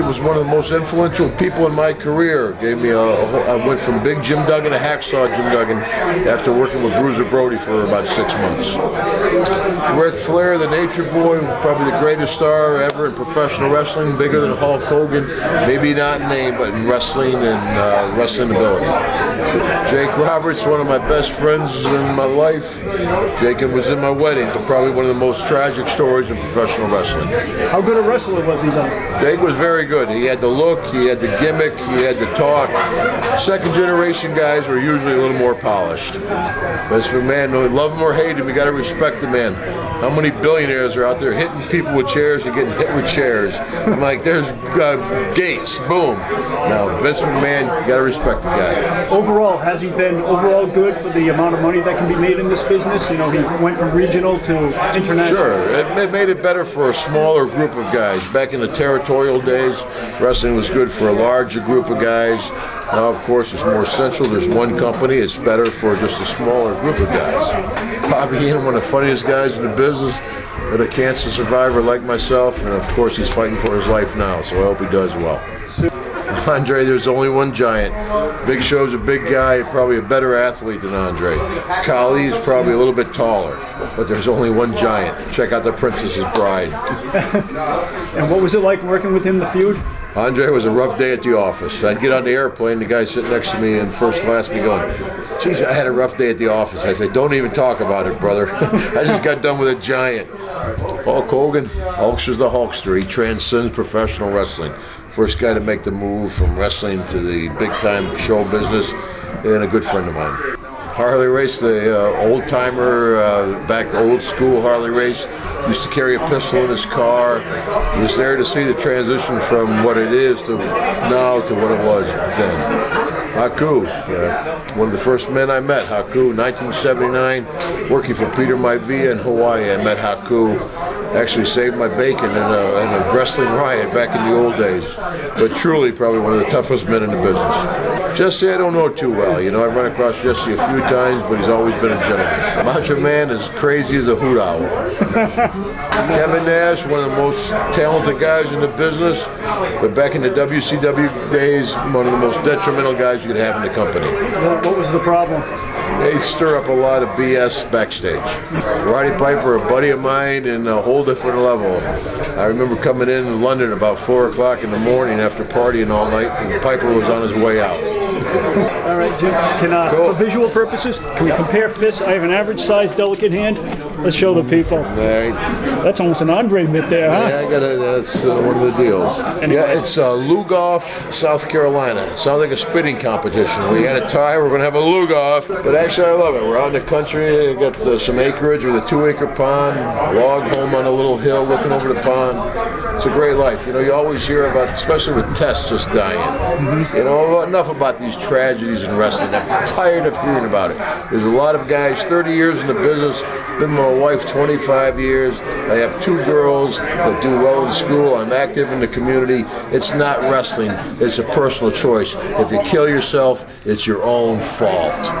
He was one of the most influential people in my career. Gave me I went from Big Jim Duggan to Hacksaw Jim Duggan after working with Bruiser Brody for about 6 months. Ric Flair, the Nature Boy, probably the greatest star ever in professional wrestling, bigger than Hulk Hogan, maybe not in name, but in wrestling and wrestling ability. Jake Roberts, one of my best friends in my life. Jake was in my wedding, but probably one of the most tragic stories in professional wrestling. How good a wrestler was he then? Jake was very good. He had the look, he had the gimmick, he had the talk. Second generation guys were usually a little more polished. Vince McMahon, love him or hate him, you got to respect the man. How many billionaires are out there hitting people with chairs and getting hit with chairs? I'm like, there's Gates, boom. Now, Vince McMahon, you got to respect the guy. Overall, has he been overall good for the amount of money that can be made in this business? You know, he went from regional to international. Sure, it made it better for a smaller group of guys. Back in the territorial days, wrestling was good for a larger group of guys. Now, of course, it's more central. There's one company. It's better for just a smaller group of guys. Bobby Heenan, one of the funniest guys in the business, but a cancer survivor like myself, and of course, he's fighting for his life now, so I hope he does well. Andre, there's only one giant. Big Show's a big guy, probably a better athlete than Andre. Khali is probably a little bit taller, but there's only one giant. Check out The Princess's Bride. And what was it like working with him, the feud? Andre was a rough day at the office. I'd get on the airplane, the guy sitting next to me in first class be going, geez, I had a rough day at the office. I said, don't even talk about it, brother. I just got done with a giant. Hulk Hogan, Hulkster's the Hulkster. He transcends professional wrestling. First guy to make the move from wrestling to the big-time show business, and a good friend of mine. Harley Race, the old-timer, back old-school Harley Race, used to carry a pistol in his car. He was there to see the transition from what it is to now to what it was then. Haku, one of the first men I met, Haku, 1979, working for Peter Maivia in Hawaii. I met Haku. Actually saved my bacon in a wrestling riot back in the old days. But truly, probably one of the toughest men in the business. Jesse, I don't know too well. You know, I've run across Jesse a few times, but he's always been a gentleman. Macho Man is crazy as a hoot owl. Kevin Nash, one of the most talented guys in the business, but back in the WCW days, one of the most detrimental guys you could have in the company. What was the problem? They stir up a lot of BS backstage. Roddy Piper, a buddy of mine, in a whole different level. I remember coming in London about 4 o'clock in the morning after partying all night, and Piper was on his way out. All right, Jim, for visual purposes, can we compare fists? I have an average-sized, delicate hand. Let's show the people. All right. That's almost an Andre mitt there, huh? Yeah, that's one of the deals. Yeah, it's Lugoff, South Carolina. It sounds like a spitting competition. We had a tie, we're going to have a Lugoff. But actually, I love it. We're out in the country, we got some acreage with a 2-acre pond, log home on a little hill looking over the pond. It's a great life. You know, you always hear about, especially with Test just dying. Mm-hmm. You know, enough about these tragedies in wrestling. I'm tired of hearing about it. There's a lot of guys, 30 years in the business, been with my wife 25 years. I have 2 girls that do well in school. I'm active in the community. It's not wrestling. It's a personal choice. If you kill yourself, it's your own fault.